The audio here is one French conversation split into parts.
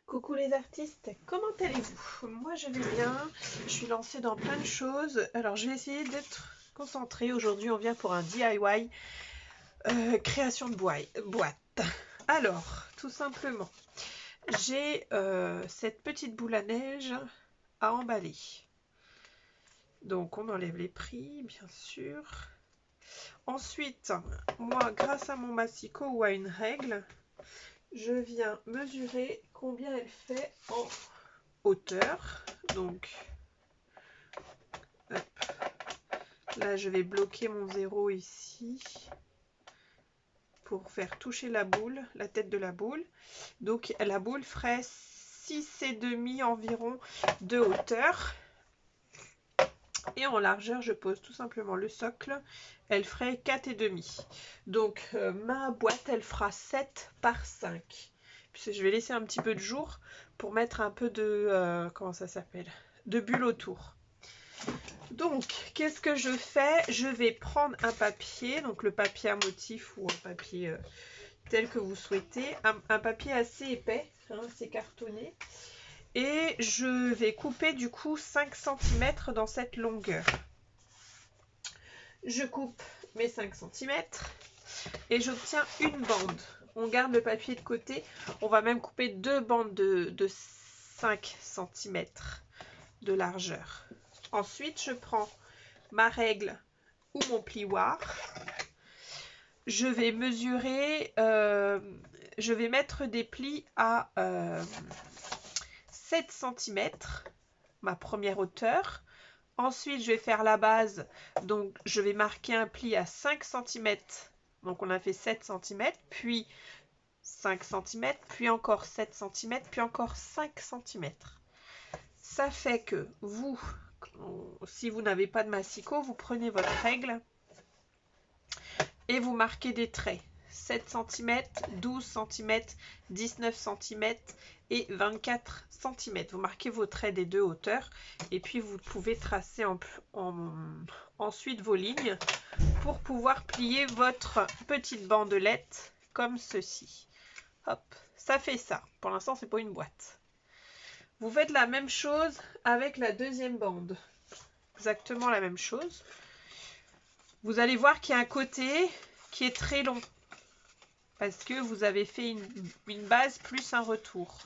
Coucou les artistes, comment allez-vous? Moi je vais bien, je suis lancée dans plein de choses. Alors je vais essayer d'être concentrée. Aujourd'hui on vient pour un DIY création de boîte. Alors, tout simplement, j'ai cette petite boule à neige à emballer. Donc on enlève les plis, bien sûr. Ensuite, moi grâce à mon massicot ou à une règle, je viens mesurer combien elle fait en hauteur. Donc hop, là je vais bloquer mon 0 ici pour faire toucher la boule, la tête de la boule. Donc la boule ferait 6,5 environ de hauteur. Et en largeur, je pose tout simplement le socle. Elle ferait 4,5. Donc ma boîte, elle fera 7 par 5. Puis je vais laisser un petit peu de jour pour mettre un peu de... comment ça s'appelle? De bulles autour. Donc, qu'est-ce que je fais? Je vais prendre un papier, donc le papier à motif ou un papier tel que vous souhaitez. Un papier assez épais, hein, c'est cartonné. Et je vais couper du coup 5 cm dans cette longueur. Je coupe mes 5 cm et j'obtiens une bande. On garde le papier de côté. On va même couper deux bandes de 5 cm de largeur. Ensuite, je prends ma règle ou mon plioir. Je vais mesurer, je vais mettre des plis à 7 cm, ma première hauteur. Ensuite, je vais faire la base, donc je vais marquer un pli à 5 cm, donc on a fait 7 cm, puis 5 cm, puis encore 7 cm, puis encore 5 cm. Ça fait que vous, si vous n'avez pas de massicot, vous prenez votre règle et vous marquez des traits. 7 cm, 12 cm, 19 cm et 24 cm. Vous marquez vos traits des deux hauteurs et puis vous pouvez tracer ensuite vos lignes pour pouvoir plier votre petite bandelette comme ceci. Hop, ça fait ça. Pour l'instant, c'est pas une boîte. Vous faites la même chose avec la deuxième bande. Exactement la même chose. Vous allez voir qu'il y a un côté qui est très long parce que vous avez fait une base plus un retour.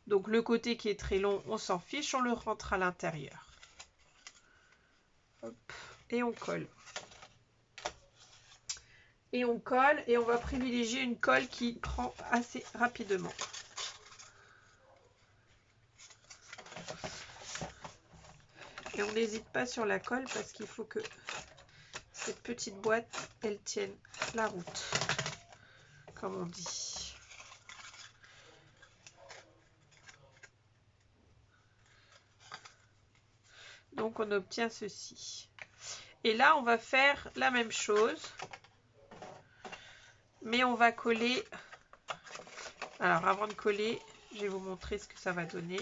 Donc le côté qui est très long, on s'en fiche, on le rentre à l'intérieur. Et on colle. Et on colle et on va privilégier une colle qui prend assez rapidement. Et on n'hésite pas sur la colle parce qu'il faut que cette petite boîte, elle tienne la route, comme on dit. Donc on obtient ceci. Et là, on va faire la même chose. Mais on va coller. Alors avant de coller, je vais vous montrer ce que ça va donner.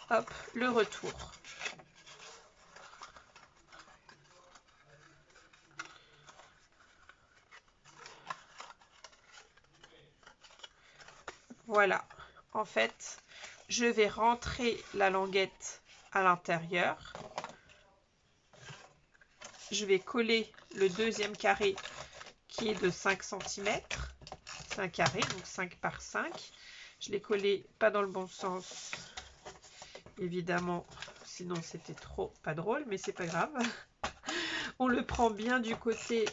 Hop, le retour. Voilà. En fait, je vais rentrer la languette à l'intérieur. Je vais coller le deuxième carré qui est de 5 cm. C'est un carré, donc 5 par 5. Je l'ai collé pas dans le bon sens, évidemment, sinon c'était trop pas drôle, mais c'est pas grave. On le prend bien du côté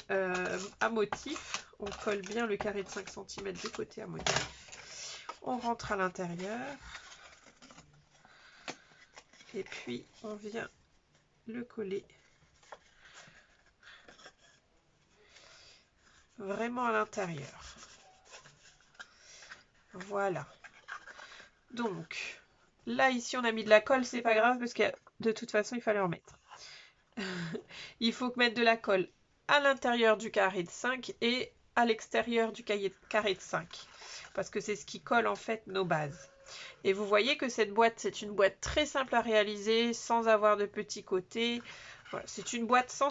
à motif. On colle bien le carré de 5 cm du côté à motif. On rentre à l'intérieur. Et puis on vient le coller vraiment à l'intérieur. Voilà. Donc là ici on a mis de la colle, c'est pas grave parce que de toute façon il fallait en mettre. Il faut mettre de la colle à l'intérieur du carré de 5 et à l'extérieur du carré de 5 parce que c'est ce qui colle en fait nos bases. Et vous voyez que cette boîte, c'est une boîte très simple à réaliser sans avoir de petits côtés. Voilà, c'est une boîte sans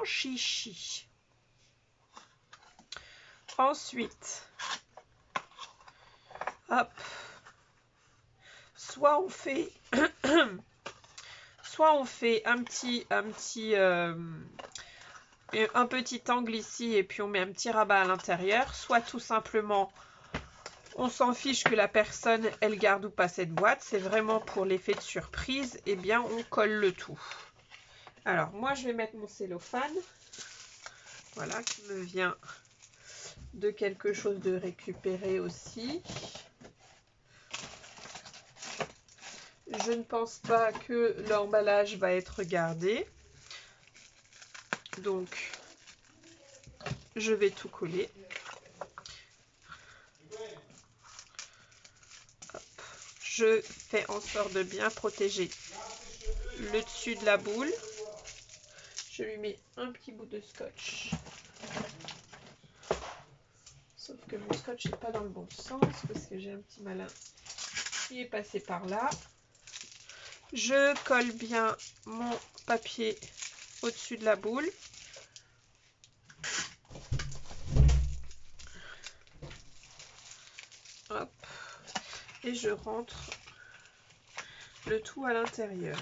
chichi. Ensuite, Hop. Soit on fait soit on fait un petit angle ici et puis on met un petit rabat à l'intérieur, soit tout simplement on s'en fiche que la personne elle garde ou pas cette boîte, c'est vraiment pour l'effet de surprise, et bien on colle le tout. Alors moi je vais mettre mon cellophane, voilà, qui me vient de quelque chose de récupéré aussi. Je ne pense pas que l'emballage va être gardé, donc je vais tout coller. Hop. Je fais en sorte de bien protéger le dessus de la boule. Je lui mets un petit bout de scotch. Sauf que mon scotch n'est pas dans le bon sens parce que j'ai un petit malin qui est passé par là. Je colle bien mon papier au-dessus de la boule. Hop. Et je rentre le tout à l'intérieur.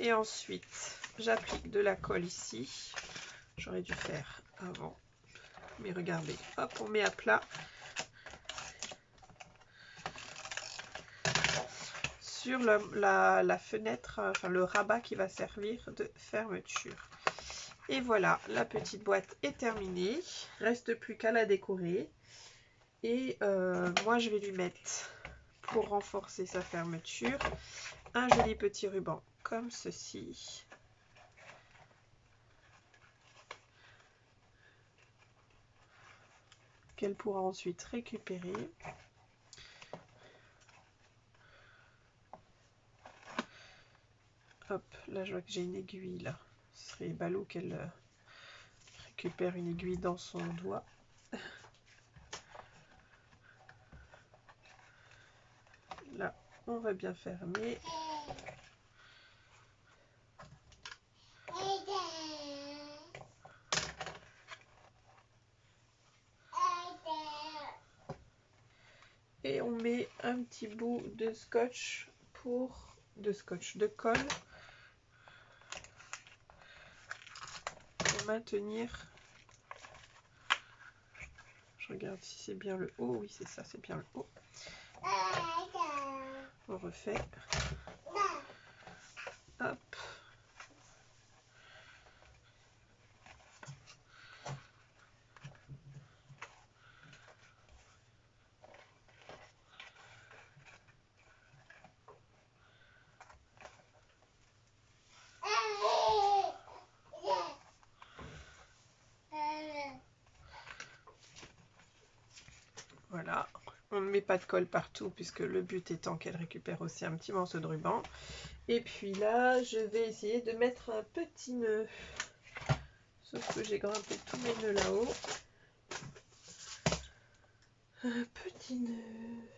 Et ensuite, j'applique de la colle ici. J'aurais dû faire avant. Mais regardez, hop, on met à plat. Sur la fenêtre, enfin le rabat qui va servir de fermeture. Et voilà, la petite boîte est terminée. Reste plus qu'à la décorer. Et moi, je vais lui mettre, pour renforcer sa fermeture, un joli petit ruban comme ceci. Qu'elle pourra ensuite récupérer. Hop, là je vois que j'ai une aiguille là. Ce serait ballot qu'elle récupère une aiguille dans son doigt. Là, on va bien fermer. Et on met un petit bout de scotch de colle pour maintenir. Je regarde si c'est bien le haut. Oui, c'est ça, c'est bien le haut. On refait. Hop. Voilà, on ne met pas de colle partout puisque le but étant qu'elle récupère aussi un petit morceau de ruban. Et puis là, je vais essayer de mettre un petit nœud. Sauf que j'ai grimpé tous mes nœuds là-haut. Un petit nœud.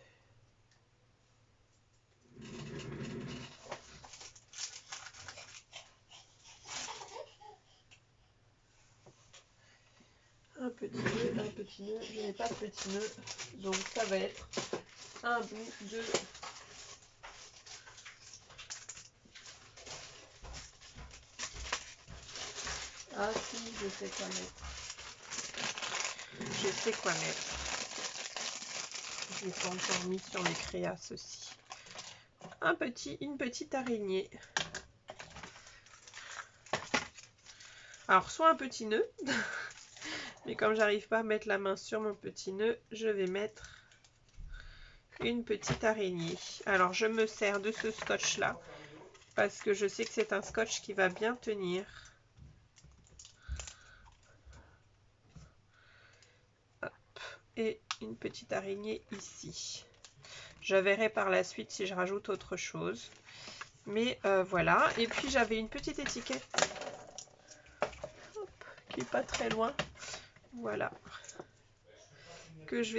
Un petit nœud, je n'ai pas de petit nœud, donc ça va être un bout de... Ah si, je sais quoi mettre. Je sais quoi mettre. Je l'ai pas encore mis sur les créas aussi. Une petite araignée. Alors, soit un petit nœud, mais comme j'arrive pas à mettre la main sur mon petit nœud, je vais mettre une petite araignée. Alors, je me sers de ce scotch là, parce que je sais que c'est un scotch qui va bien tenir. Hop. Et une petite araignée ici. Je verrai par la suite si je rajoute autre chose. Mais voilà. Et puis, j'avais une petite étiquette. Hop, qui est pas très loin. Voilà. Que je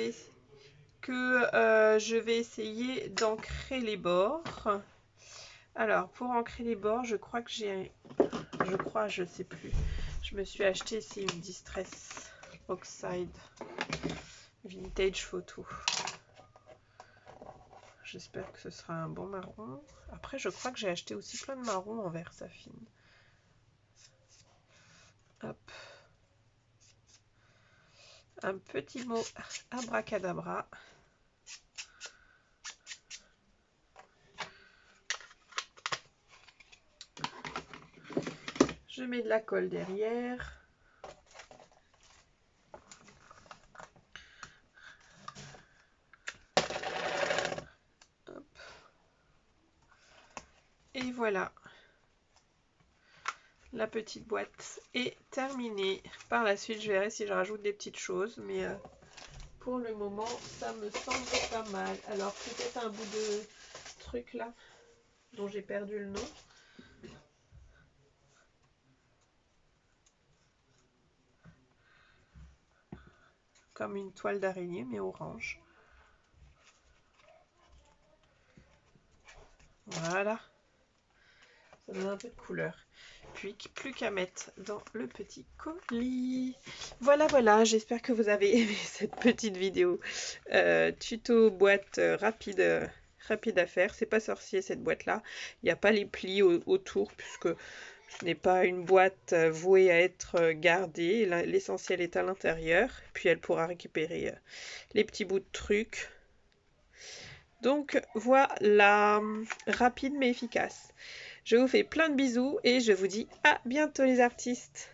vais essayer d'ancrer les bords. Alors, pour ancrer les bords, je crois que je sais plus. Je me suis acheté ici une Distress Oxide Vintage Photo. j'espère que ce sera un bon marron. Après, je crois que j'ai acheté aussi plein de marrons en verre saphine. Hop. Un petit mot abracadabra. Je mets de la colle derrière. Hop. Et voilà. La petite boîte est terminée. Par la suite, je verrai si je rajoute des petites choses. Mais pour le moment, ça me semble pas mal. Alors, peut-être un bout de truc là, dont j'ai perdu le nom. Comme une toile d'araignée, mais orange. Voilà. Ça donne un peu de couleur. Puis, plus qu'à mettre dans le petit colis. Voilà, voilà. J'espère que vous avez aimé cette petite vidéo. Tuto boîte rapide à faire. C'est pas sorcier cette boîte-là. Il n'y a pas les plis autour, puisque ce n'est pas une boîte vouée à être gardée. L'essentiel est à l'intérieur. Puis elle pourra récupérer les petits bouts de trucs. Donc voilà, rapide mais efficace. Je vous fais plein de bisous et je vous dis à bientôt les artistes.